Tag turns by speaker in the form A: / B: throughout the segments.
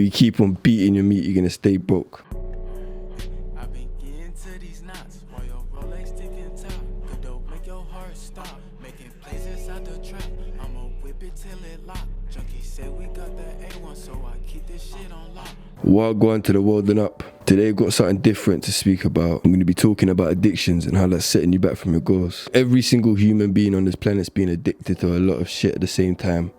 A: you keep on beating your meat, you're gonna stay broke.
B: I've been getting to these knots while your Rolex sticking top. Good dope make your heart stop. Making plays inside the trap. I'ma whip it till it lock. Junkie said we got that A1, so I keep this shit on lock.
A: While going to the world and up, today I've got something different to speak about. I'm going to be talking about addictions and how that's setting you back from your goals. Every single human being on this planet's been addicted to a lot of shit at the same time,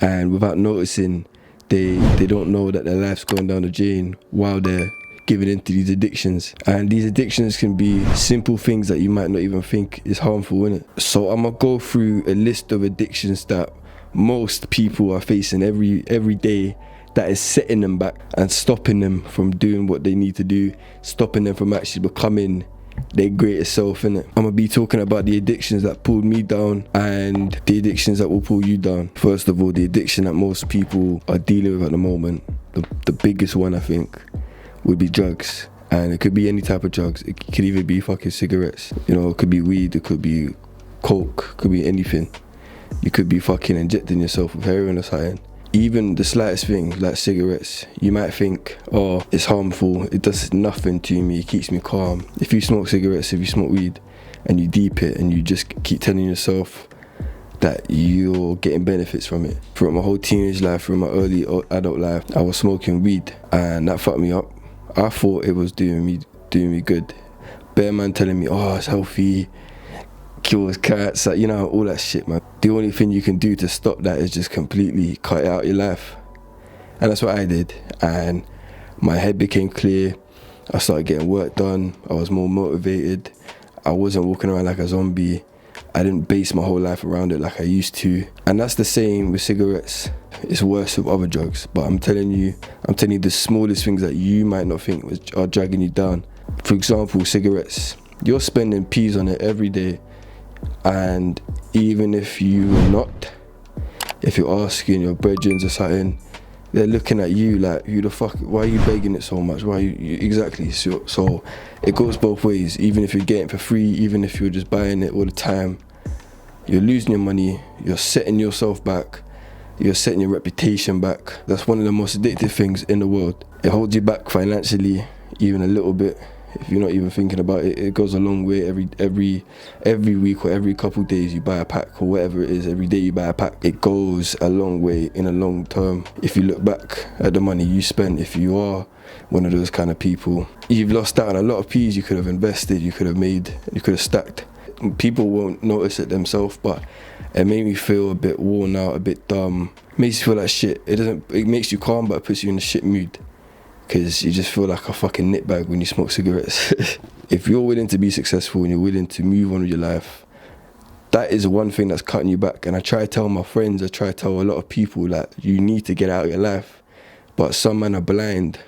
A: and without noticing, they don't know that their life's going down the drain while they're giving into these addictions. And these addictions can be simple things that you might not even think is harmful, innit? So I'm gonna go through a list of addictions that most people are facing every day, that is setting them back and stopping them from doing what they need to do, stopping them from actually becoming their greatest self, innit? I'm gonna be talking about the addictions that pulled me down and the addictions that will pull you down. First of all, the addiction that most people are dealing with at the moment, the biggest one I think, would be drugs. And it could be any type of drugs. It could even be fucking cigarettes. You know, it could be weed, it could be coke, it could be anything. You could be fucking injecting yourself with heroin or something. Even the slightest thing, like cigarettes, you might think, oh, it's harmful, it does nothing to me, it keeps me calm. If you smoke cigarettes, if you smoke weed, and you deep it, and you just keep telling yourself that you're getting benefits from it. Throughout my whole teenage life, through my early adult life, I was smoking weed, and that fucked me up. I thought it was doing me good. Bare man telling me, oh, it's healthy, kills cats, like, you know, all that shit, man. The only thing you can do to stop that is just completely cut it out of your life. And that's what I did. And my head became clear. I started getting work done. I was more motivated. I wasn't walking around like a zombie. I didn't base my whole life around it like I used to. And that's the same with cigarettes. It's worse with other drugs. But I'm telling you the smallest things that you might not think are dragging you down. For example, cigarettes. You're spending peas on it every day. And even if you're not, if you're asking your brethren or something, they're looking at you like, who the fuck, why are you begging it so much? Why are you exactly? So it goes both ways. Even if you're getting it for free, even if you're just buying it all the time, you're losing your money, you're setting yourself back, you're setting your reputation back. That's one of the most addictive things in the world. It holds you back financially, even a little bit. If you're not even thinking about it, it goes a long way. Every week or every couple of days you buy a pack, or whatever it is, every day you buy a pack. It goes a long way in a long term. If you look back at the money you spend, if you are one of those kind of people, you've lost out on a lot of peas you could have invested, you could have made, you could have stacked. People won't notice it themselves, but it made me feel a bit worn out, a bit dumb. It makes you feel like shit. It makes you calm, but it puts you in a shit mood. Because you just feel like a fucking nitbag when you smoke cigarettes. If you're willing to be successful and you're willing to move on with your life, that is one thing that's cutting you back. And I try to tell my friends, I try to tell a lot of people that you need to get out of your life. But some men are blind.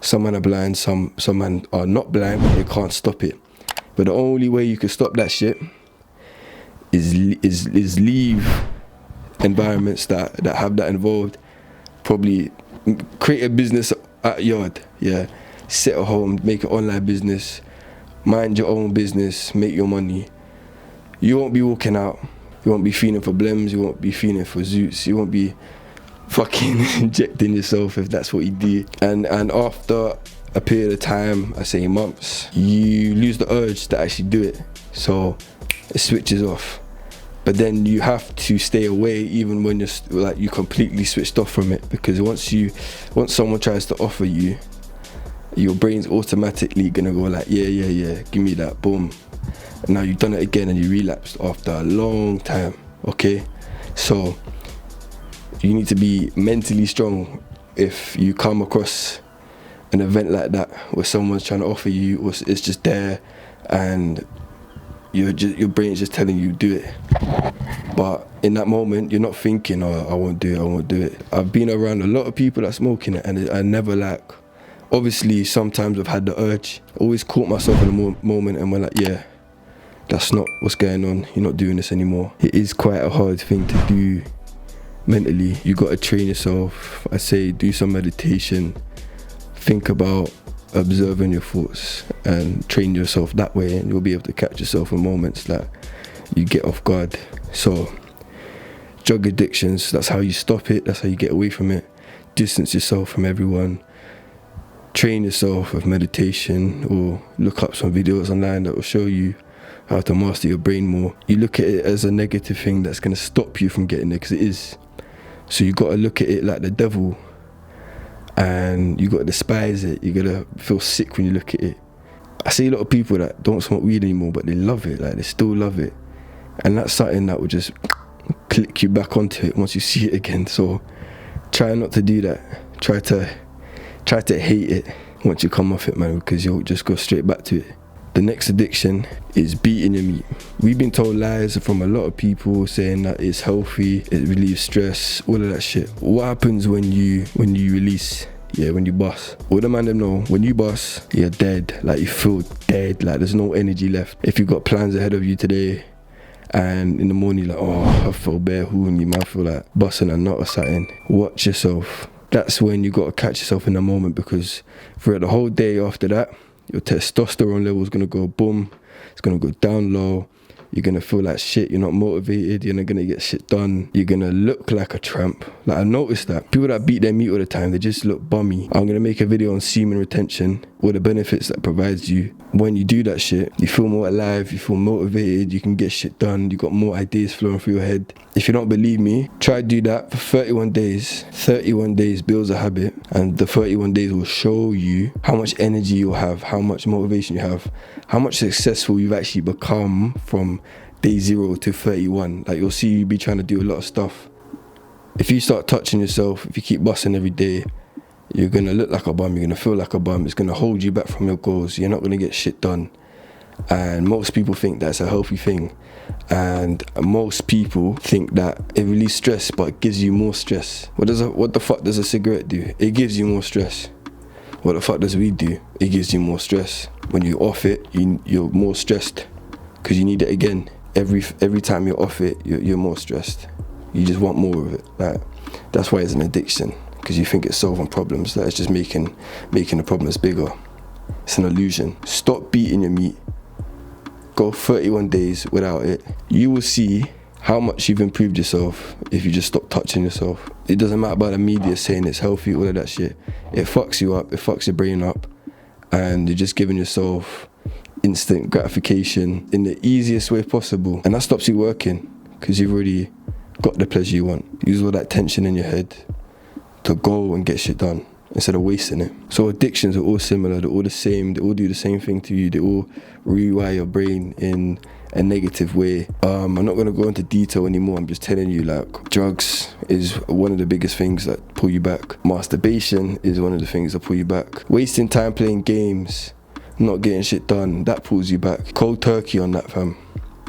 A: Some men are blind, some men are not blind, but they can't stop it. But the only way you can stop that shit is leave environments that have that involved. Probably create a business at yard, yeah. Set a home, make an online business, mind your own business, make your money. You won't be walking out, you won't be feeling for blems, you won't be feeling for zoots, you won't be fucking injecting yourself if that's what you do. And after a period of time, I say months, you lose the urge to actually do it. So it switches off. But then you have to stay away even when you completely switched off from it, because once someone tries to offer you, your brain's automatically gonna go like, yeah, give me that, boom. And now you've done it again and you relapsed after a long time, okay? So you need to be mentally strong if you come across an event like that where someone's trying to offer you, or it's just there and your brain's just telling you do it. But in that moment, you're not thinking, oh, I won't do it. I've been around a lot of people that smoking it, and I never obviously sometimes I've had the urge. I always caught myself in a moment and went like, yeah, that's not what's going on. You're not doing this anymore. It is quite a hard thing to do mentally. You got to train yourself. I say do some meditation. Think about observing your thoughts and train yourself that way, and you'll be able to catch yourself in moments that you get off guard. So drug addictions, that's how you stop it, that's how you get away from it. distance yourself from everyone. Train yourself with meditation, or look up some videos online that will show you how to master your brain more. You look at it as a negative thing that's going to stop you from getting there, because it is. So you got to look at it like the devil, and you got to despise it. You got to feel sick when you look at it. I see a lot of people that don't smoke weed anymore, but they love it. Like, they still love it, and that's something that will just click you back onto it once you see it again. So try not to do that. Try to hate it once you come off it, man, because you'll just go straight back to it. The next addiction is beating your meat. We've been told lies from a lot of people saying that it's healthy, it relieves stress, all of that shit. What happens when you release? Yeah, when you bust. All the man them know, when you bust, you're dead. Like, you feel dead, like there's no energy left. If you got plans ahead of you today, and in the morning you're like, oh, I feel bare horny, man, I feel like busting a nut or something. Watch yourself. That's when you got to catch yourself in the moment, because throughout the whole day after that, your testosterone level is going to go boom, it's going to go down low, you're going to feel like shit, you're not motivated, you're not going to get shit done, you're going to look like a tramp. Like, I noticed that people that beat their meat all the time, they just look bummy. I'm going to make a video on semen retention, all the benefits that provides you. When you do that shit, you feel more alive, you feel motivated, you can get shit done, you got more ideas flowing through your head. If you don't believe me, try do that for 31 days. 31 days builds a habit, and the 31 days will show you how much energy you'll have, how much motivation you have, how much successful you've actually become from day 0 to 31. Like, you'll see you be trying to do a lot of stuff. If you start touching yourself, if you keep busting every day, you're going to look like a bum, you're going to feel like a bum, it's going to hold you back from your goals, you're not going to get shit done. And most people think that's a healthy thing. And most people think that it relieves stress, but it gives you more stress. What the fuck does a cigarette do? It gives you more stress. What the fuck does weed do? It gives you more stress. When you're off it, you're more stressed, because you need it again. Every time you're off it, you're more stressed. You just want more of it. Like, that's why it's an addiction, because you think it's solving problems. That it's just making the problems bigger. It's an illusion. Stop beating your meat. Go 31 days without it. You will see how much you've improved yourself if you just stop touching yourself. It doesn't matter about the media saying it's healthy, all of that shit. It fucks you up, it fucks your brain up, and you're just giving yourself instant gratification in the easiest way possible. And that stops you working, because you've already got the pleasure you want. Use all that tension in your head to go and get shit done, instead of wasting it. So addictions are all similar, they're all the same, they all do the same thing to you, they all rewire your brain in a negative way. I'm not going to go into detail anymore, I'm just telling you, like, drugs is one of the biggest things that pull you back. Masturbation is one of the things that pull you back. Wasting time playing games, not getting shit done, that pulls you back. Cold turkey on that, fam.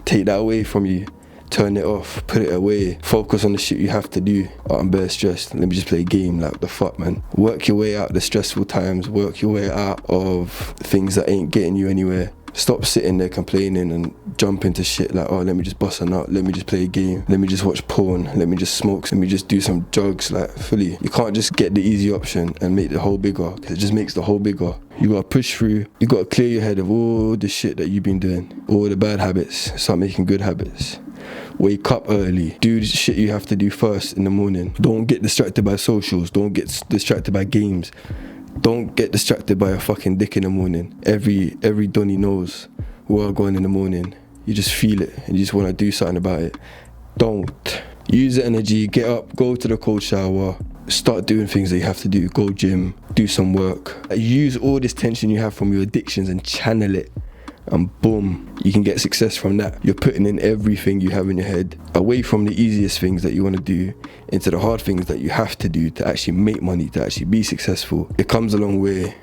A: Take that away from you. Turn it off, put it away, focus on the shit you have to do. Oh, I'm bare stressed, let me just play a game. Like, what the fuck, man? Work your way out of the stressful times, work your way out of things that ain't getting you anywhere. Stop sitting there complaining and jump into shit like, oh, let me just bust a nut, let me just play a game, let me just watch porn, let me just smoke, let me just do some drugs. Like, fully, you can't just get the easy option and make the hole bigger, because it just makes the hole bigger. You gotta push through, you gotta clear your head of all the shit that you've been doing, all the bad habits, start making good habits. Wake up early, do the shit you have to do first in the morning. Don't get distracted by socials, don't get distracted by games, don't get distracted by a fucking dick in the morning. Every donny knows where I'm going in the morning. You just feel it and you just want to do something about it. Don't. Use the energy, get up, go to the cold shower, start doing things that you have to do. Go gym, do some work. Use all this tension you have from your addictions and channel it. And boom, you can get success from that. You're putting in everything you have in your head, away from the easiest things that you want to do, into the hard things that you have to do to actually make money, to actually be successful. It comes a long way,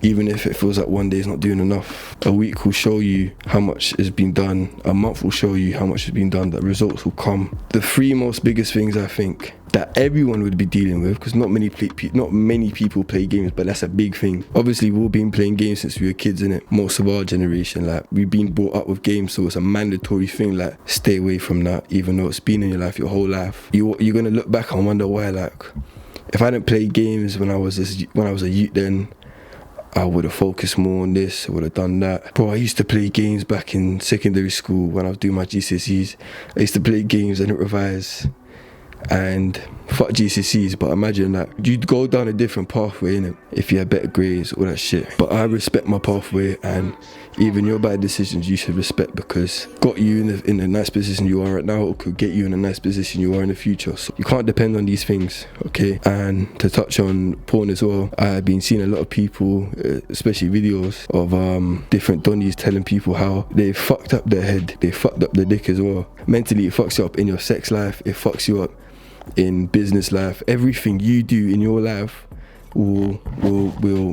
A: even if it feels like one day is not doing enough. A week will show you how much has been done. A month will show you how much has been done. The results will come. The three most biggest things I think that everyone would be dealing with, because not many people play games, but that's a big thing. Obviously, we've all been playing games since we were kids, innit? Most of our generation, like, we've been brought up with games, so it's a mandatory thing. Like, stay away from that, even though it's been in your life your whole life. You're gonna look back and wonder why. Like, if I didn't play games when I was a youth, then I would have focused more on this, I would have done that. Bro, I used to play games back in secondary school when I was doing my GCSEs. I used to play games, I didn't revise. and fuck GCSEs, but imagine that you'd go down a different pathway, innit, if you had better grades, all that shit. But I respect my pathway, and even your bad decisions you should respect, because got you in the nice position you are right now, or could get you in a nice position you are in the future. So you can't depend on these things, okay? And to touch on porn as well, I've been seeing a lot of people, especially videos of different donnies telling people how they fucked up their head, they fucked up their dick as well. Mentally, it fucks you up in your sex life, it fucks you up in business life. Everything you do in your life will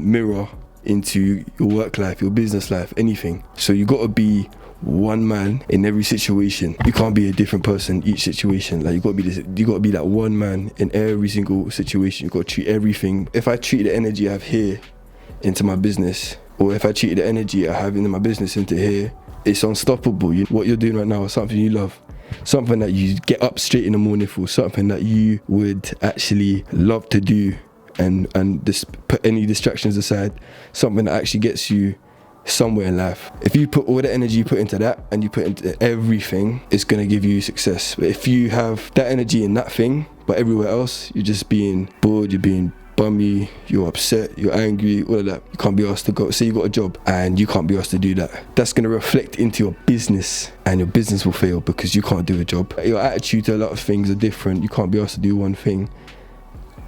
A: mirror into your work life, your business life, anything. So you gotta be one man in every situation. You can't be a different person each situation. Like you gotta be that one man in every single situation. You gotta treat everything. If I treat the energy I have here into my business, or if I treat the energy I have in my business into here, it's unstoppable. What you're doing right now is something you love, something that you get up straight in the morning for, something that you would actually love to do, and just put any distractions aside, something that actually gets you somewhere in life. If you put all the energy you put into that and you put into everything, it's gonna give you success. But if you have that energy in that thing, but everywhere else you're just being bored, you're being bummy, you're upset, you're angry, all of that, you can't be asked to go. Say you got a job and you can't be asked to do that. That's going to reflect into your business, and your business will fail because you can't do a job. Your attitude to a lot of things are different. You can't be asked to do one thing.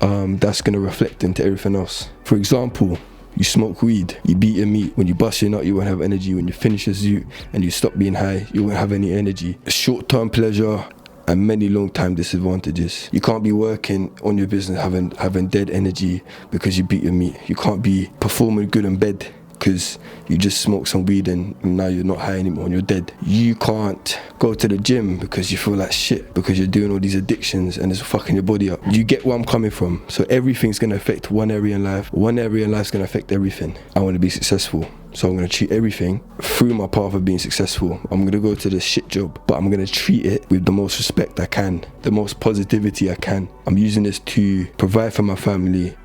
A: That's going to reflect into everything else. For example, you smoke weed, you beat your meat. When you bust your nut, you won't have energy. When you finish your zoot and you stop being high, you won't have any energy. Short-term pleasure and many long-term disadvantages. You can't be working on your business having dead energy because you beat your meat. You can't be performing good in bed because you just smoked some weed and now you're not high anymore and you're dead. You can't go to the gym because you feel like shit because you're doing all these addictions and it's fucking your body up. You get where I'm coming from. So everything's gonna affect one area in life. One area in life's gonna affect everything. I wanna be successful. So I'm gonna treat everything through my path of being successful. I'm gonna go to the shit job, but I'm gonna treat it with the most respect I can, the most positivity I can. I'm using this to provide for my family,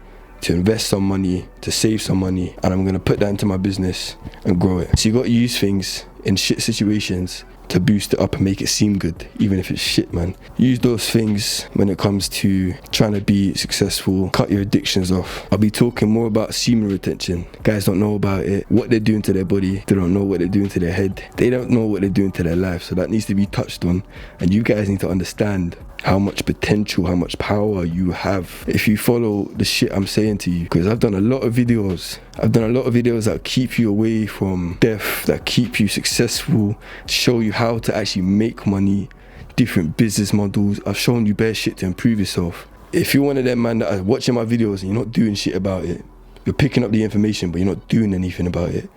A: to invest some money, to save some money, and I'm gonna put that into my business and grow it. So you gotta use things in shit situations to boost it up and make it seem good, even if it's shit, man. Use those things when it comes to trying to be successful. Cut your addictions off. I'll be talking more about semen retention. Guys don't know about it, what they're doing to their body. They don't know what they're doing to their head. They don't know what they're doing to their life. So that needs to be touched on, and you guys need to understand how much potential, how much power you have if you follow the shit I'm saying to you. Because I've done a lot of videos. That keep you away from death, that keep you successful, show you how to actually make money, different business models. I've shown you bare shit to improve yourself. If you're one of them man that are watching my videos and you're not doing shit about it, you're picking up the information but you're not doing anything about it,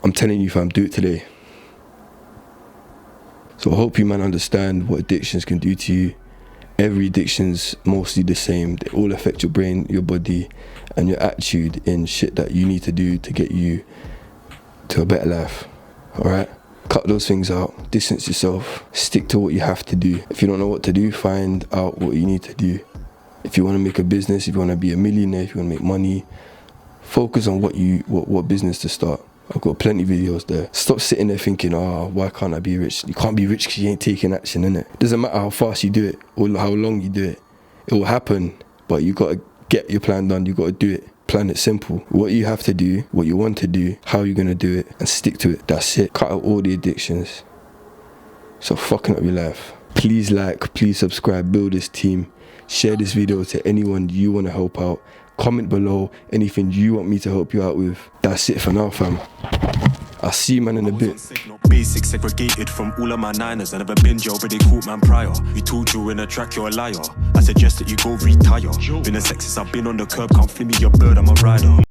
A: I'm telling you, fam, do it today. So I hope you man understand what addictions can do to you. Every addiction's mostly the same. They all affect your brain, your body, and your attitude in shit that you need to do to get you to a better life. Alright? Cut those things out, distance yourself, stick to what you have to do. If you don't know what to do, find out what you need to do. If you want to make a business, if you want to be a millionaire, if you want to make money, focus on what business to start. I've got plenty of videos there. Stop sitting there thinking, oh, why can't I be rich? You can't be rich because you ain't taking action, innit? It doesn't matter how fast you do it or how long you do it. It will happen, but you got to get your plan done. You got to do it. Plan it simple. What you have to do, what you want to do, how you're going to do it, and stick to it. That's it. Cut out all the addictions. So fucking up your life. Please like, please subscribe, build this team. Share this video to anyone you want to help out. Comment below anything you want me to help you out with. That's it for now, fam. I'll see you man in a bit.
C: Basic segregated from all of my niners. I never been jail, but they caught man prior. You told you in a track, you're a liar. I suggest that you go retire. Been a sexist, I've been on the curb, can't flee me your bird, I'm a rider.